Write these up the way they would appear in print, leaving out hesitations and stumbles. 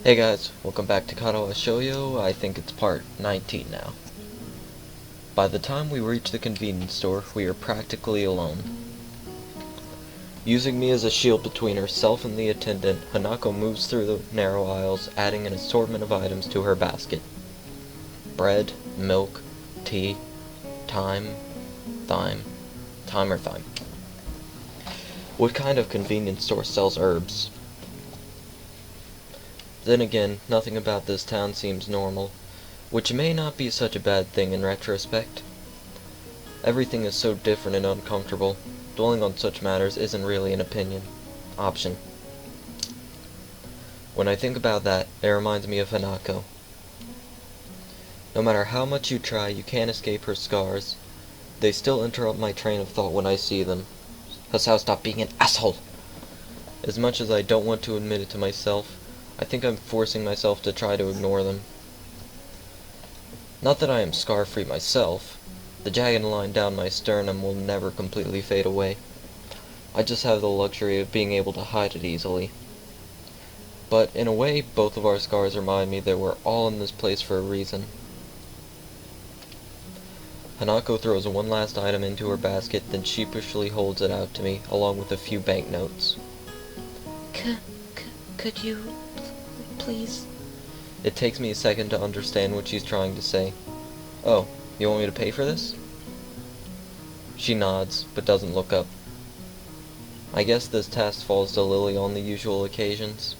Hey guys, welcome back to Katawa Shoujo. I think it's part 19 now. By the time we reach the convenience store, we are practically alone. Using me as a shield between herself and the attendant, Hanako moves through the narrow aisles, adding an assortment of items to her basket. Bread, milk, tea, thyme. What kind of convenience store sells herbs? Then again, nothing about this town seems normal, which may not be such a bad thing in retrospect. Everything is so different and uncomfortable. Dwelling on such matters isn't really an option. When I think about that, it reminds me of Hanako. No matter how much you try, you can't escape her scars. They still interrupt my train of thought when I see them. Hisao, stop being an asshole! As much as I don't want to admit it to myself, I think I'm forcing myself to try to ignore them. Not that I am scar-free myself. The jagged line down my sternum will never completely fade away. I just have the luxury of being able to hide it easily. But in a way, both of our scars remind me that we're all in this place for a reason. Hanako throws one last item into her basket, then sheepishly holds it out to me, along with a few banknotes. Could you, please? It takes me a second to understand what she's trying to say. Oh, you want me to pay for this? She nods, but doesn't look up. I guess this task falls to Lily on the usual occasions.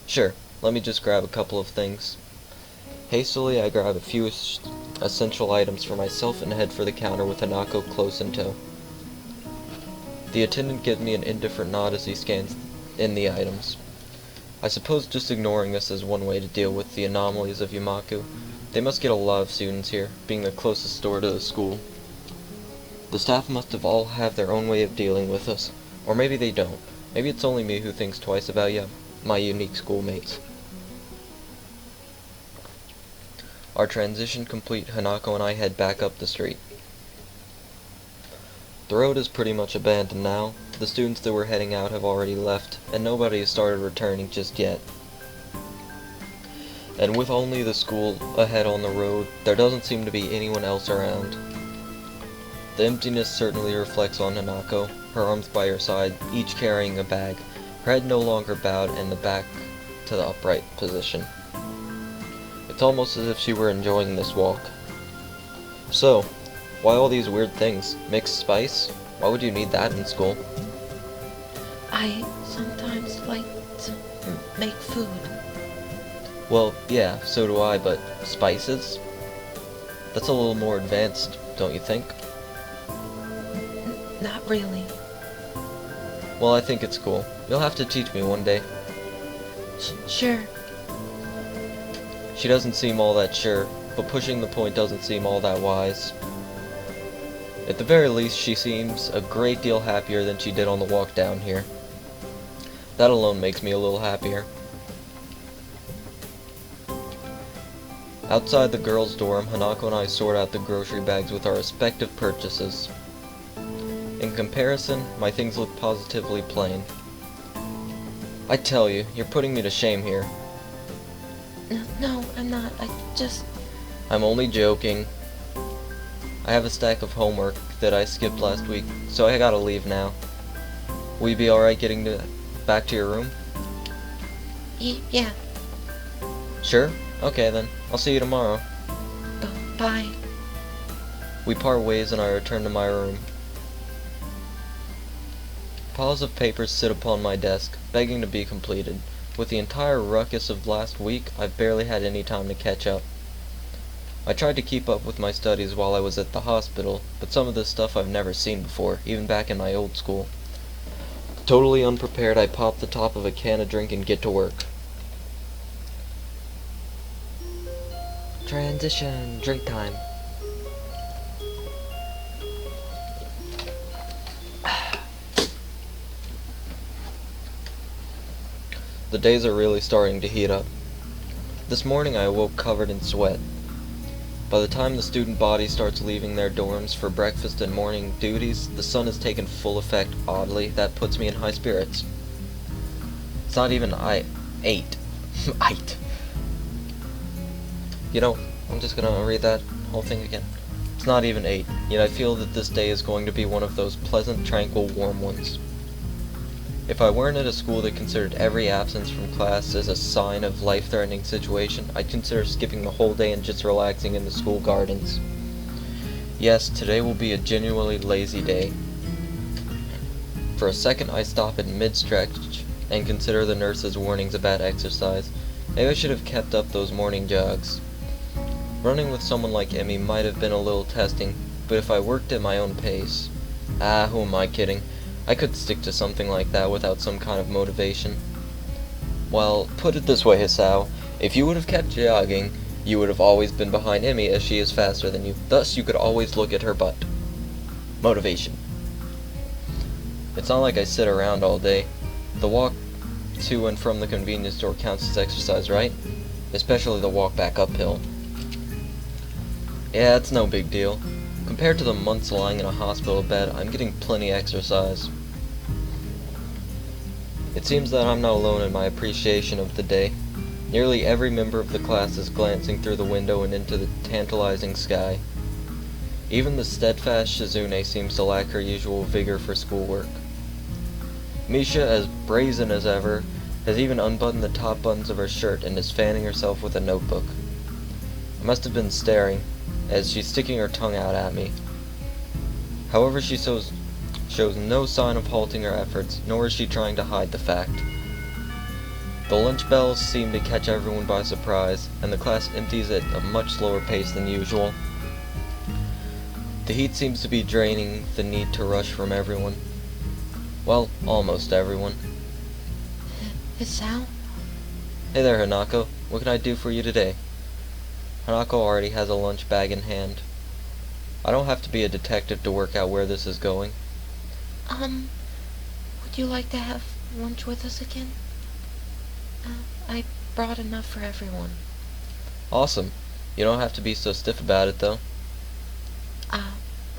Sure, let me just grab a couple of things. Hastily, I grab a few essential items for myself and head for the counter with Hanako close in tow. The attendant gives me an indifferent nod as he scans in the items. I suppose just ignoring this is one way to deal with the anomalies of Yamaku. They must get a lot of students here, being the closest store to the school. The staff must have all have their own way of dealing with us. Or maybe they don't. Maybe it's only me who thinks twice about my unique schoolmates. Our transition complete, Hanako and I head back up the street. The road is pretty much abandoned now. The students that were heading out have already left, and nobody has started returning just yet. And with only the school ahead on the road, there doesn't seem to be anyone else around. The emptiness certainly reflects on Hanako, her arms by her side, each carrying a bag, her head no longer bowed and the back to the upright position. It's almost as if she were enjoying this walk. So, why all these weird things? Mixed spice? Why would you need that in school? I sometimes like to make food. Well, yeah, so do I, but spices? That's a little more advanced, don't you think? Not really. Well, I think it's cool. You'll have to teach me one day. Sure. She doesn't seem all that sure, but pushing the point doesn't seem all that wise. At the very least, she seems a great deal happier than she did on the walk down here. That alone makes me a little happier. Outside the girls' dorm, Hanako and I sort out the grocery bags with our respective purchases. In comparison, my things look positively plain. I tell you, you're putting me to shame here. No, I'm not. I'm only joking. I have a stack of homework that I skipped last week, so I gotta leave now. Will you be alright getting back to your room? Yeah. Sure? Okay then. I'll see you tomorrow. Bye. We part ways and I return to my room. Piles of papers sit upon my desk, begging to be completed. With the entire ruckus of last week, I've barely had any time to catch up. I tried to keep up with my studies while I was at the hospital, but some of this stuff I've never seen before, even back in my old school. Totally unprepared, I pop the top of a can of drink and get to work. Transition, drink time. The days are really starting to heat up. This morning I awoke covered in sweat. By the time the student body starts leaving their dorms for breakfast and morning duties, the sun has taken full effect. Oddly, that puts me in high spirits. It's not even 8. Aight. You know, I'm just gonna read that whole thing again. It's not even 8, yet I feel that this day is going to be one of those pleasant, tranquil, warm ones. If I weren't at a school that considered every absence from class as a sign of life-threatening situation, I'd consider skipping the whole day and just relaxing in the school gardens. Yes, today will be a genuinely lazy day. For a second I stop in mid-stretch and consider the nurse's warnings about exercise. Maybe I should have kept up those morning jogs. Running with someone like Emmy might have been a little testing, but if I worked at my own pace... who am I kidding? I could stick to something like that without some kind of motivation. Well, put it this way, Hisao. If you would have kept jogging, you would have always been behind Emmy as she is faster than you. Thus, you could always look at her butt. Motivation. It's not like I sit around all day. The walk to and from the convenience store counts as exercise, right? Especially the walk back uphill. Yeah, it's no big deal. Compared to the months lying in a hospital bed, I'm getting plenty exercise. It seems that I'm not alone in my appreciation of the day. Nearly every member of the class is glancing through the window and into the tantalizing sky. Even the steadfast Shizune seems to lack her usual vigor for schoolwork. Misha, as brazen as ever, has even unbuttoned the top buttons of her shirt and is fanning herself with a notebook. I must have been staring, as she's sticking her tongue out at me. However, she shows no sign of halting her efforts, nor is she trying to hide the fact. The lunch bells seem to catch everyone by surprise, and the class empties at a much slower pace than usual. The heat seems to be draining the need to rush from everyone. Well, almost everyone. Hisao? Hey there, Hanako. What can I do for you today? Hanako already has a lunch bag in hand. I don't have to be a detective to work out where this is going. Would you like to have lunch with us again? I brought enough for everyone. Awesome. You don't have to be so stiff about it, though.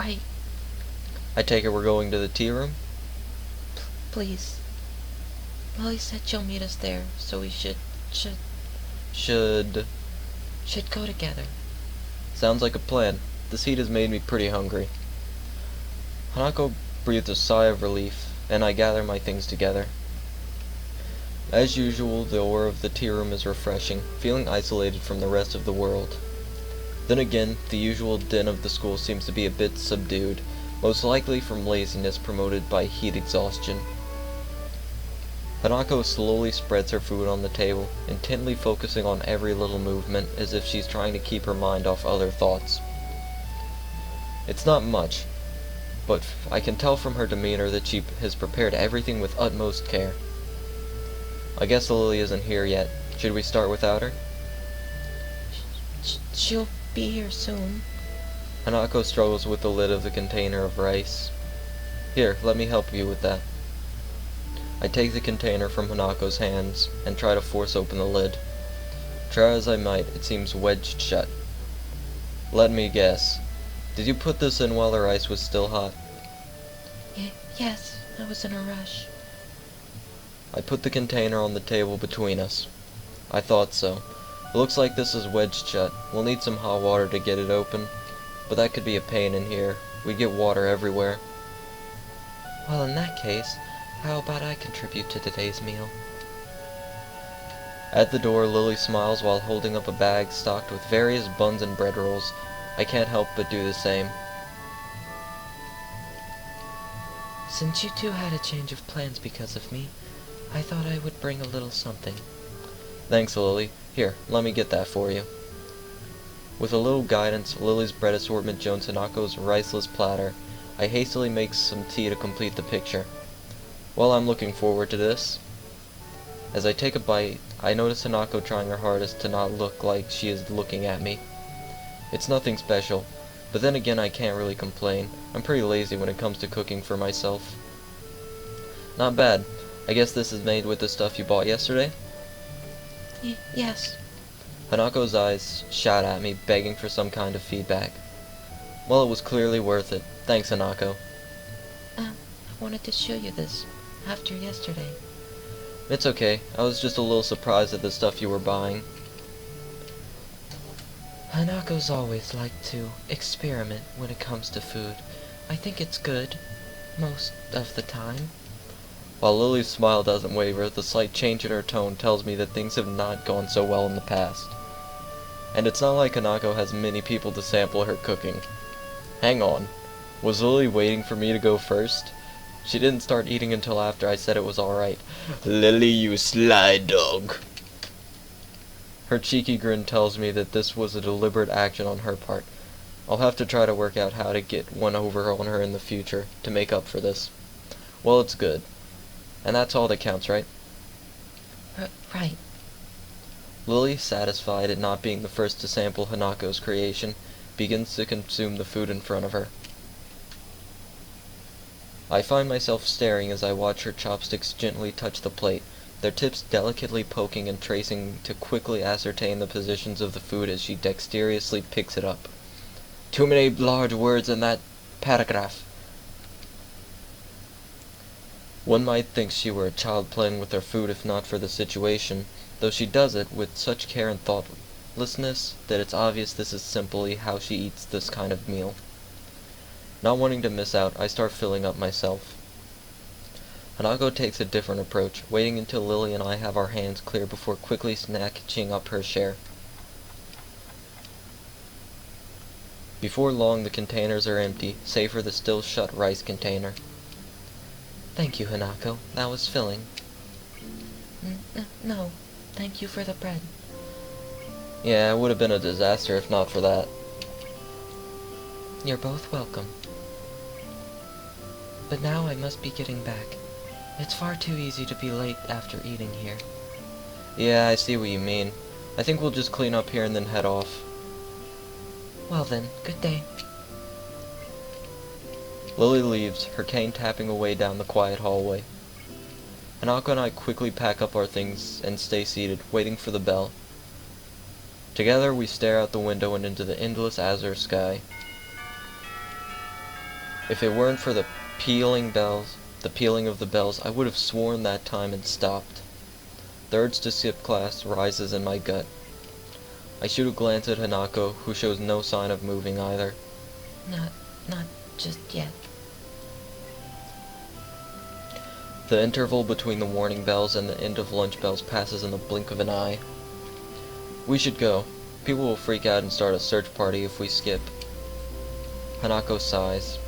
I take it we're going to the tea room? Please. Lily said she'll meet us there, so we should go together. Sounds like a plan. This heat has made me pretty hungry. Hanako breathed a sigh of relief, and I gather my things together. As usual, the aura of the tea room is refreshing, feeling isolated from the rest of the world. Then again, the usual din of the school seems to be a bit subdued, most likely from laziness promoted by heat exhaustion. Hanako slowly spreads her food on the table, intently focusing on every little movement, as if she's trying to keep her mind off other thoughts. It's not much, but I can tell from her demeanor that she has prepared everything with utmost care. I guess Lily isn't here yet. Should we start without her? She'll be here soon. Hanako struggles with the lid of the container of rice. Here, let me help you with that. I take the container from Hanako's hands and try to force open the lid. Try as I might, it seems wedged shut. Let me guess. Did you put this in while the rice was still hot? Yes, I was in a rush. I put the container on the table between us. I thought so. It looks like this is wedged shut. We'll need some hot water to get it open, but that could be a pain in here. We get water everywhere. Well, in that case, how about I contribute to today's meal? At the door, Lily smiles while holding up a bag stocked with various buns and bread rolls. I can't help but do the same. Since you two had a change of plans because of me, I thought I would bring a little something. Thanks, Lily. Here, let me get that for you. With a little guidance, Lily's bread assortment joins Hanako's riceless platter. I hastily make some tea to complete the picture. Well, I'm looking forward to this. As I take a bite, I notice Hanako trying her hardest to not look like she is looking at me. It's nothing special, but then again I can't really complain. I'm pretty lazy when it comes to cooking for myself. Not bad. I guess this is made with the stuff you bought yesterday? Yes. Hanako's eyes shot at me, begging for some kind of feedback. Well, it was clearly worth it. Thanks, Hanako. I wanted to show you this after yesterday. It's okay. I was just a little surprised at the stuff you were buying. Hanako's always liked to experiment when it comes to food. I think it's good, most of the time. While Lily's smile doesn't waver, the slight change in her tone tells me that things have not gone so well in the past. And it's not like Hanako has many people to sample her cooking. Hang on. Was Lily waiting for me to go first? She didn't start eating until after I said it was alright. Lily, you sly dog. Her cheeky grin tells me that this was a deliberate action on her part. I'll have to try to work out how to get one over on her in the future to make up for this. Well, it's good. And that's all that counts, right? Right. Lily, satisfied at not being the first to sample Hanako's creation, begins to consume the food in front of her. I find myself staring as I watch her chopsticks gently touch the plate, their tips delicately poking and tracing to quickly ascertain the positions of the food as she dexterously picks it up. Too many large words in that paragraph. One might think she were a child playing with her food if not for the situation, though she does it with such care and thoughtlessness that it's obvious this is simply how she eats this kind of meal. Not wanting to miss out, I start filling up myself. Hanako takes a different approach, waiting until Lily and I have our hands clear before quickly snatching up her share. Before long, the containers are empty, save for the still shut rice container. Thank you, Hanako. That was filling. No, thank you for the bread. Yeah, it would have been a disaster if not for that. You're both welcome. But now I must be getting back. It's far too easy to be late after eating here. Yeah, I see what you mean. I think we'll just clean up here and then head off. Well then, good day. Lily leaves, her cane tapping away down the quiet hallway. Hanako and I quickly pack up our things and stay seated, waiting for the bell. Together we stare out the window and into the endless azure sky. If it weren't for the pealing of the bells, I would have sworn that time had stopped. The urge to skip class rises in my gut. I shoot a glance at Hanako, who shows no sign of moving either. Not just yet. The interval between the warning bells and the end of lunch bells passes in the blink of an eye. We should go. People will freak out and start a search party if we skip. Hanako sighs.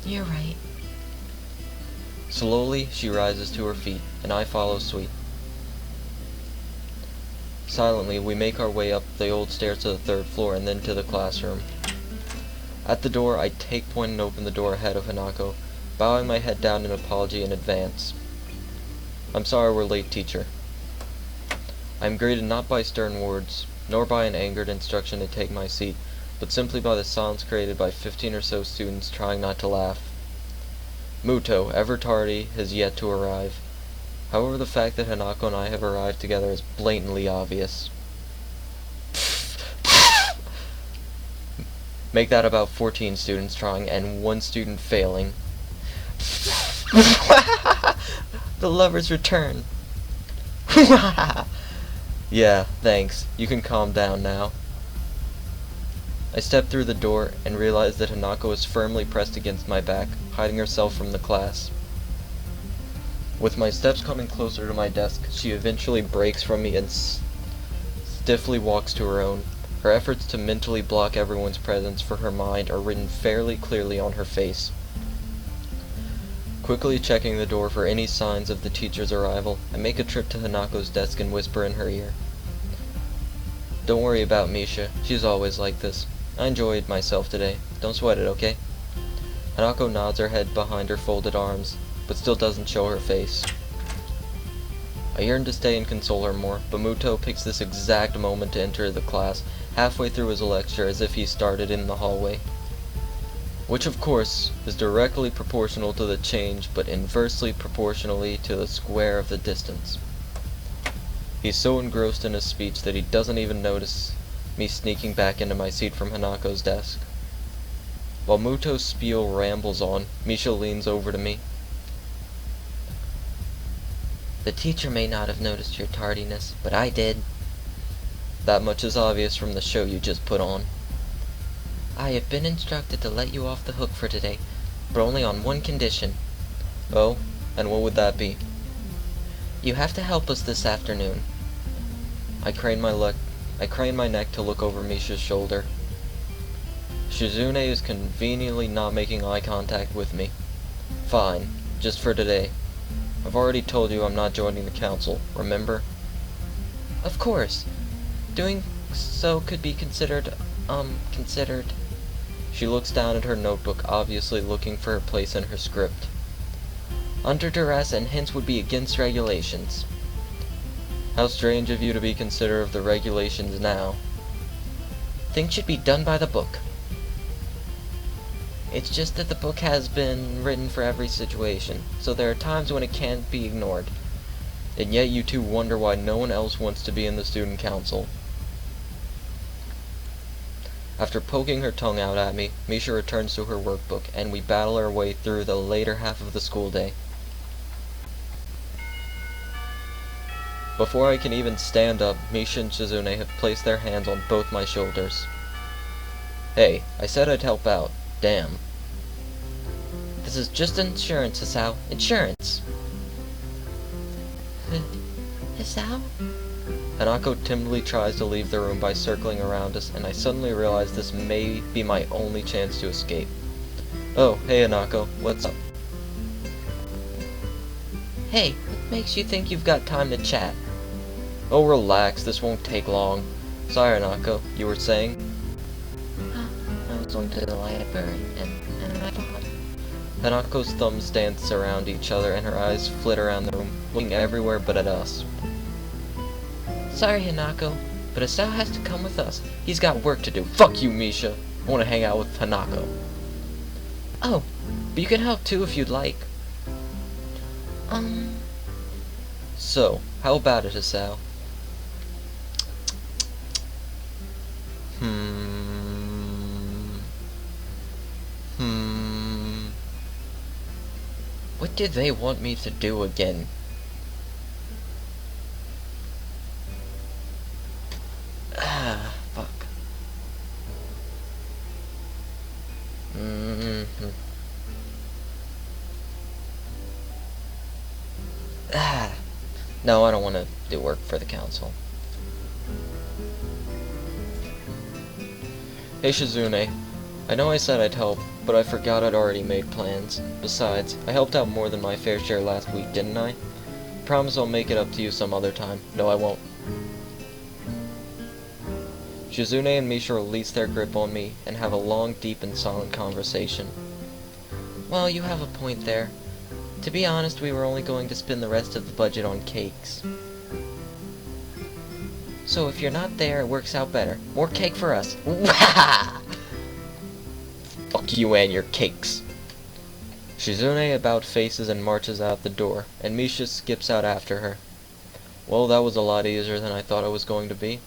You're right. Slowly, she rises to her feet, and I follow suit. Silently, we make our way up the old stairs to the third floor and then to the classroom. At the door, I take point and open the door ahead of Hanako, bowing my head down in apology in advance. I'm sorry we're late, teacher. I am greeted not by stern words, nor by an angered instruction to take my seat, but simply by the silence created by 15 or so students trying not to laugh. Muto, ever tardy, has yet to arrive. However, the fact that Hanako and I have arrived together is blatantly obvious. Make that about 14 students trying and 1 student failing. The lovers return. Yeah, thanks. You can calm down now. I step through the door and realize that Hanako is firmly pressed against my back, hiding herself from the class. With my steps coming closer to my desk, she eventually breaks from me and stiffly walks to her own. Her efforts to mentally block everyone's presence for her mind are written fairly clearly on her face. Quickly checking the door for any signs of the teacher's arrival, I make a trip to Hanako's desk and whisper in her ear. Don't worry about Misha, she's always like this. I enjoyed myself today. Don't sweat it, okay? Hanako nods her head behind her folded arms, but still doesn't show her face. I yearn to stay and console her more, but Muto picks this exact moment to enter the class, halfway through his lecture as if he started in the hallway. Which, of course, is directly proportional to the change, but inversely proportionally to the square of the distance. He's so engrossed in his speech that he doesn't even notice me sneaking back into my seat from Hanako's desk. While Muto's spiel rambles on, Misha leans over to me. The teacher may not have noticed your tardiness, but I did. That much is obvious from the show you just put on. I have been instructed to let you off the hook for today, but only on one condition. Oh? And what would that be? You have to help us this afternoon. I crane my neck to look over Misha's shoulder. Shizune is conveniently not making eye contact with me. Fine, just for today. I've already told you I'm not joining the council, remember? Of course. Doing so could be considered. She looks down at her notebook, obviously looking for her place in her script. Under duress, and hence would be against regulations. How strange of you to be considerate of the regulations now. Things should be done by the book. It's just that the book has been written for every situation, so there are times when it can't be ignored. And yet you two wonder why no one else wants to be in the student council. After poking her tongue out at me, Misha returns to her workbook, and we battle our way through the later half of the school day. Before I can even stand up, Misha and Shizune have placed their hands on both my shoulders. Hey, I said I'd help out. Damn. This is just insurance, Hisao. Insurance! Hisao? Hanako timidly tries to leave the room by circling around us, and I suddenly realize this may be my only chance to escape. Oh, hey Hanako, what's up? Hey, what makes you think you've got time to chat? Oh, relax, this won't take long. Sorry, Hanako, you were saying? I was going to the library, and I thought... Hanako's thumbs dance around each other, and her eyes flit around the room, looking everywhere but at us. Sorry, Hanako, but Hisao has to come with us. He's got work to do. Fuck you, Misha! I want to hang out with Hanako. Oh, but you can help too if you'd like. So, how about it, Hisao? What did they want me to do again? Fuck. No, I don't want to do work for the council. Hey Shizune, I know I said I'd help, but I forgot I'd already made plans. Besides, I helped out more than my fair share last week, didn't I? Promise I'll make it up to you some other time. No, I won't. Shizune and Misha release their grip on me and have a long, deep, and silent conversation. Well, you have a point there. To be honest, we were only going to spend the rest of the budget on cakes. So if you're not there, it works out better. More cake for us. Fuck you and your cakes. Shizune about faces and marches out the door, and Misha skips out after her. Well, that was a lot easier than I thought it was going to be.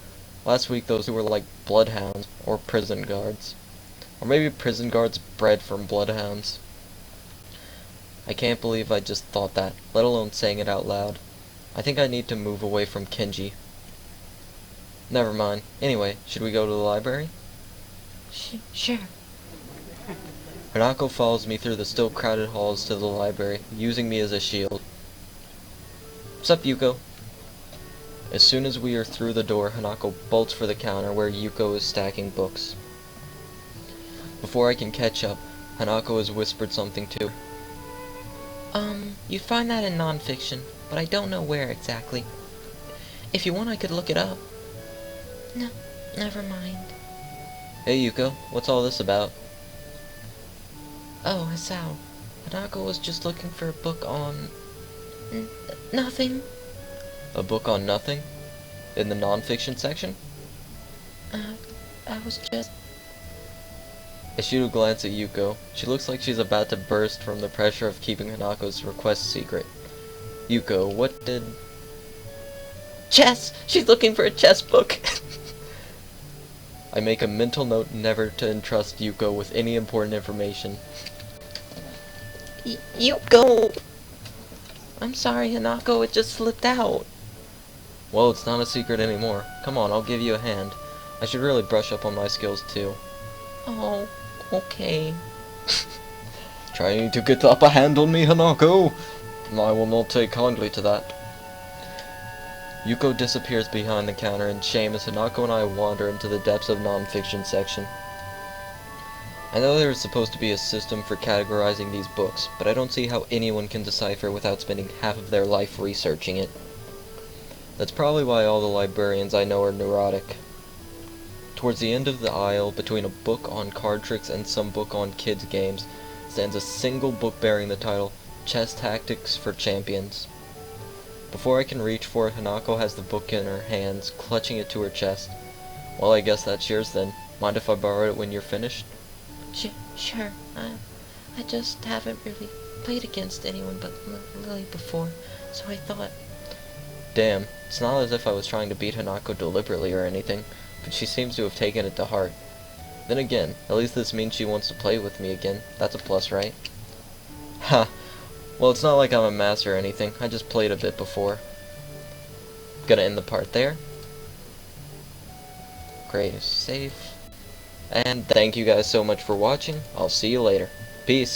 Last week those two were like bloodhounds, or prison guards. Or maybe prison guards bred from bloodhounds. I can't believe I just thought that, let alone saying it out loud. I think I need to move away from Kenji. Never mind. Anyway, should we go to the library? Sure. Hanako follows me through the still crowded halls to the library, using me as a shield. Sup, Yuko? As soon as we are through the door, Hanako bolts for the counter where Yuko is stacking books. Before I can catch up, Hanako has whispered something too. You'd find that in non-fiction, but I don't know where exactly. If you want, I could look it up. No, never mind. Hey Yuko, what's all this about? Oh, Hisao. Hanako was just looking for a book on... nothing. A book on nothing? In the non-fiction section? I was just... I shoot a glance at Yuko. She looks like she's about to burst from the pressure of keeping Hanako's request secret. Yuko, what did... Chess! She's looking for a chess book! I make a mental note never to entrust Yuko with any important information. Yuko! I'm sorry, Hanako, it just slipped out. Well, it's not a secret anymore. Come on, I'll give you a hand. I should really brush up on my skills too. Oh, okay. Trying to get the upper hand on me, Hanako? I will not take kindly to that. Yuko disappears behind the counter in shame as Hanako and I wander into the depths of non-fiction section. I know there is supposed to be a system for categorizing these books, but I don't see how anyone can decipher without spending half of their life researching it. That's probably why all the librarians I know are neurotic. Towards the end of the aisle, between a book on card tricks and some book on kids' games, stands a single book bearing the title, Chess Tactics for Champions. Before I can reach for it, Hanako has the book in her hands, clutching it to her chest. Well, I guess that's yours then. Mind if I borrow it when you're finished? Sure. I just haven't really played against anyone but Lily before, so I thought... Damn, it's not as if I was trying to beat Hanako deliberately or anything, but she seems to have taken it to heart. Then again, at least this means she wants to play with me again. That's a plus, right? Ha! Well, it's not like I'm a master or anything. I just played a bit before. Gonna end the part there. Great, save. And thank you guys so much for watching. I'll see you later. Peace.